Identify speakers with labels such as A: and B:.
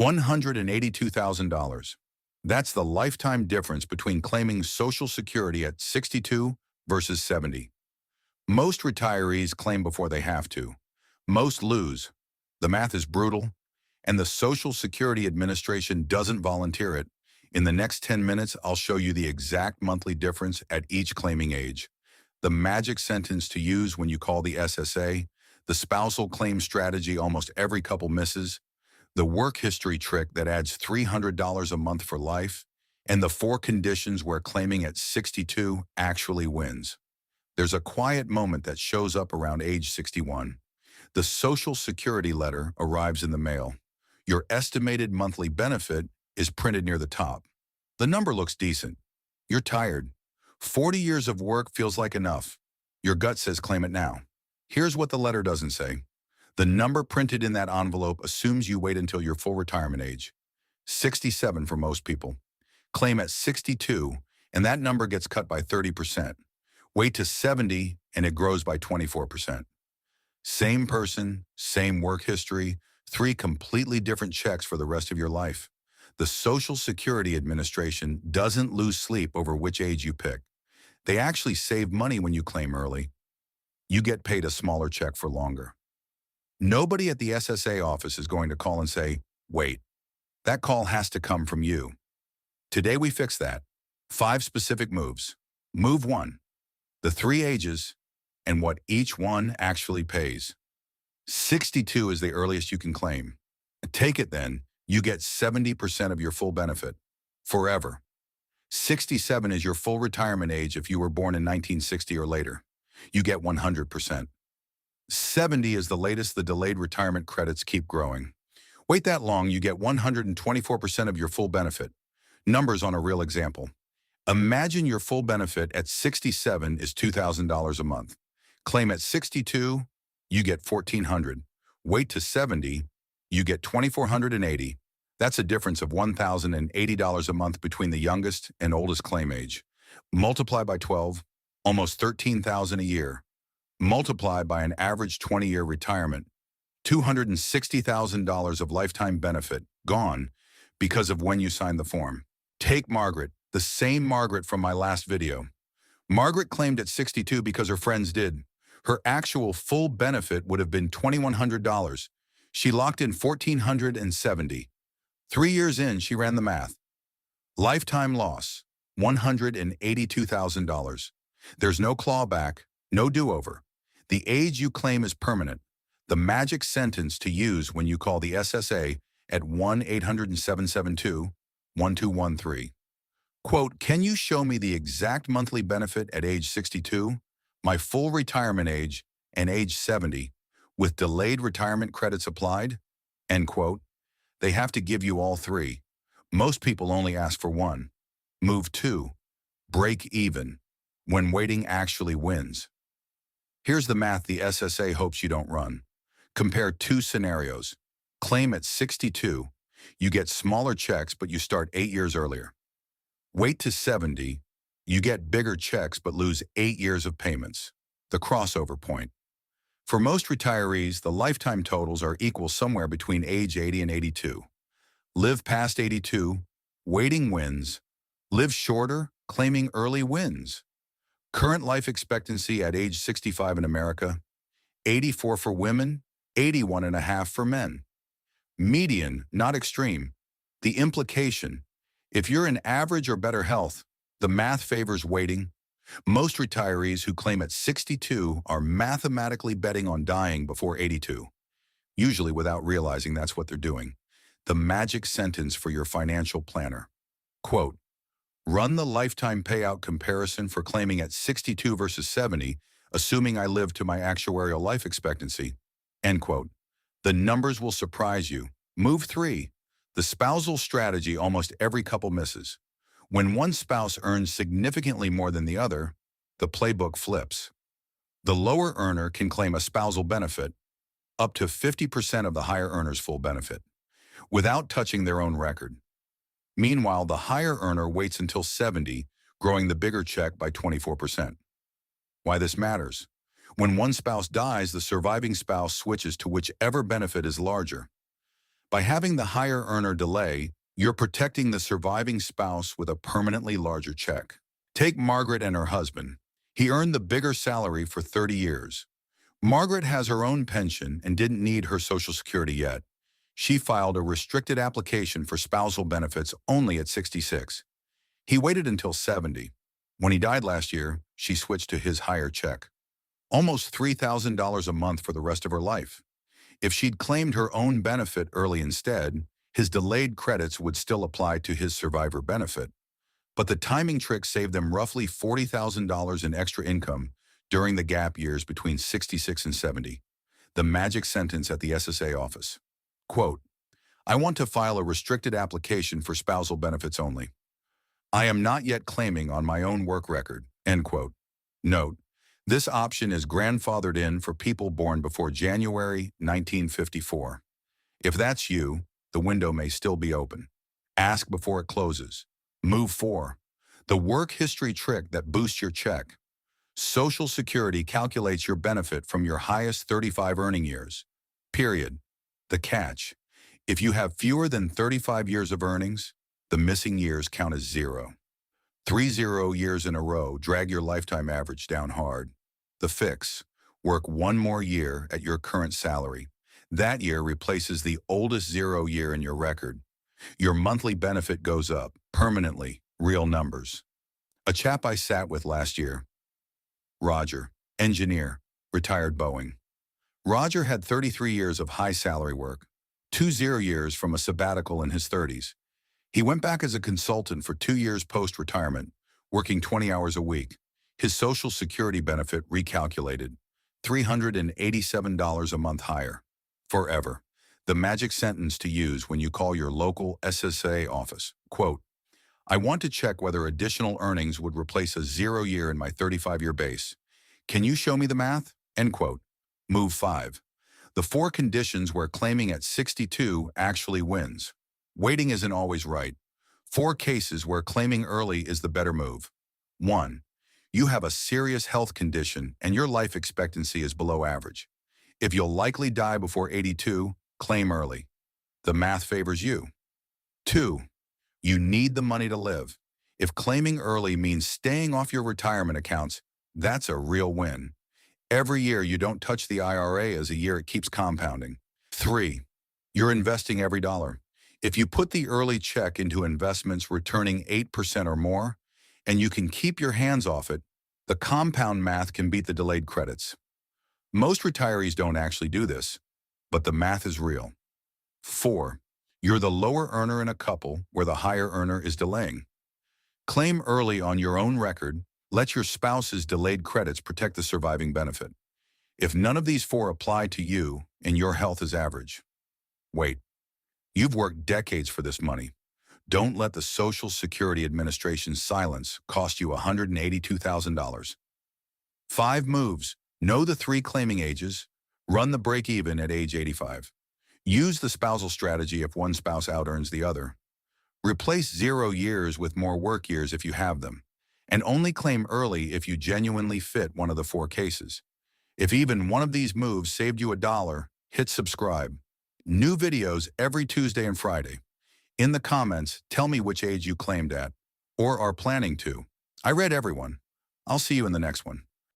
A: $182,000. That's the lifetime difference between claiming Social Security at 62 versus 70. Most retirees claim before they have to. Most lose. The math is brutal, and the Social Security Administration doesn't volunteer it. In the next 10 minutes, I'll show you the exact monthly difference at each claiming age, the magic sentence to use when you call the SSA, the spousal claim strategy almost every couple misses, the work history trick that adds $300 a month for life, and the 4 conditions where claiming at 62 actually wins. There's a quiet moment that shows up around age 61. The Social Security letter arrives in the mail. Your estimated monthly benefit is printed near the top. The number looks decent. You're tired. 40 years of work feels like enough. Your gut says claim it now. Here's what the letter doesn't say. The number printed in that envelope assumes you wait until your full retirement age. 67 for most people. Claim at 62, and that number gets cut by 30%. Wait to 70, and it grows by 24%. Same person, same work history, 3 completely different checks for the rest of your life. The Social Security Administration doesn't lose sleep over which age you pick. They actually save money when you claim early. You get paid a smaller check for longer. Nobody at the SSA office is going to call and say, wait. That call has to come from you. Today we fix that. 5 specific moves. Move 1. The 3 ages and what each one actually pays. 62 is the earliest you can claim. Take it then, you get 70% of your full benefit. Forever. 67 is your full retirement age if you were born in 1960 or later. You get 100%. 70 is the latest the delayed retirement credits keep growing. Wait that long, you get 124% of your full benefit. Numbers on a real example. Imagine your full benefit at 67 is $2,000 a month. Claim at 62, you get $1,400. Wait to 70, you get $2,480. That's a difference of $1,080 a month between the youngest and oldest claim age. Multiply by 12, almost $13,000 a year. Multiply by an average 20-year retirement, $260,000 of lifetime benefit gone because of when you signed the form. Take Margaret, the same Margaret from my last video. Margaret claimed at 62 because her friends did. Her actual full benefit would have been $2,100. She locked in $1,470. 3 years in, she ran the math. Lifetime loss, $182,000. There's no clawback, no do-over. The age you claim is permanent. The magic sentence to use when you call the SSA at 1-800-772-1213. Quote, can you show me the exact monthly benefit at age 62, my full retirement age, and age 70, with delayed retirement credits applied? End quote. They have to give you all 3. Most people only ask for 1. Move 2. Break even. When waiting actually wins. Here's the math the SSA hopes you don't run. Compare 2 scenarios. Claim at 62. You get smaller checks, but you start 8 years earlier. Wait to 70. You get bigger checks, but lose 8 years of payments. The crossover point. For most retirees, the lifetime totals are equal somewhere between age 80 and 82. Live past 82, waiting wins. Live shorter, claiming early wins. Current life expectancy at age 65 in America, 84 for women, 81.5 for men. Median, not extreme. The implication, if you're in average or better health, the math favors waiting. Most retirees who claim at 62 are mathematically betting on dying before 82, usually without realizing that's what they're doing. The magic sentence for your financial planner. Quote, run the lifetime payout comparison for claiming at 62 versus 70, assuming I live to my actuarial life expectancy. End quote. The numbers will surprise you. Move 3. The spousal strategy almost every couple misses. When one spouse earns significantly more than the other, the playbook flips. The lower earner can claim a spousal benefit, up to 50% of the higher earner's full benefit, without touching their own record. Meanwhile, the higher earner waits until 70, growing the bigger check by 24%. Why this matters? When one spouse dies, the surviving spouse switches to whichever benefit is larger. By having the higher earner delay, you're protecting the surviving spouse with a permanently larger check. Take Margaret and her husband. He earned the bigger salary for 30 years. Margaret has her own pension and didn't need her Social Security yet. She filed a restricted application for spousal benefits only at 66. He waited until 70. When he died last year, she switched to his higher check. Almost $3,000 a month for the rest of her life. If she'd claimed her own benefit early instead, his delayed credits would still apply to his survivor benefit. But the timing trick saved them roughly $40,000 in extra income during the gap years between 66 and 70. The magic sentence at the SSA office. Quote, I want to file a restricted application for spousal benefits only. I am not yet claiming on my own work record, end quote. Note, this option is grandfathered in for people born before January 1954. If that's you, the window may still be open. Ask before it closes. Move 4. The work history trick that boosts your check. Social Security calculates your benefit from your highest 35 earning years. Period. The catch. If you have fewer than 35 years of earnings, the missing years count as 0. 30 years in a row drag your lifetime average down hard. The fix. Work one more year at your current salary. That year replaces the oldest 0 year in your record. Your monthly benefit goes up, permanently, real numbers. A chap I sat with last year. Roger, engineer, retired Boeing. Roger had 33 years of high salary work, 20 years from a sabbatical in his 30s. He went back as a consultant for 2 years post-retirement, working 20 hours a week. His Social Security benefit recalculated, $387 a month higher. Forever. The magic sentence to use when you call your local SSA office. Quote, I want to check whether additional earnings would replace a 0 year in my 35-year base. Can you show me the math? End quote. Move 5. The 4 conditions where claiming at 62 actually wins. Waiting isn't always right. 4 cases where claiming early is the better move. 1. You have a serious health condition and your life expectancy is below average. If you'll likely die before 82, claim early. The math favors you. 2. You need the money to live. If claiming early means staying off your retirement accounts, that's a real win. Every year you don't touch the IRA is a year it keeps compounding. 3. You're investing every dollar. If you put the early check into investments returning 8% or more, and you can keep your hands off it, the compound math can beat the delayed credits. Most retirees don't actually do this, but the math is real. 4. You're the lower earner in a couple where the higher earner is delaying. Claim early on your own record. Let your spouse's delayed credits protect the surviving benefit. If none of these 4 apply to you and your health is average, wait. You've worked decades for this money. Don't let the Social Security Administration's silence cost you $182,000. 5 moves. Know the 3 claiming ages. Run the break-even at age 85. Use the spousal strategy if one spouse out-earns the other. Replace 0 years with more work years if you have them. And only claim early if you genuinely fit one of the 4 cases. If even one of these moves saved you $1, hit subscribe. New videos every Tuesday and Friday. In the comments, tell me which age you claimed at, or are planning to. I read everyone. I'll see you in the next one.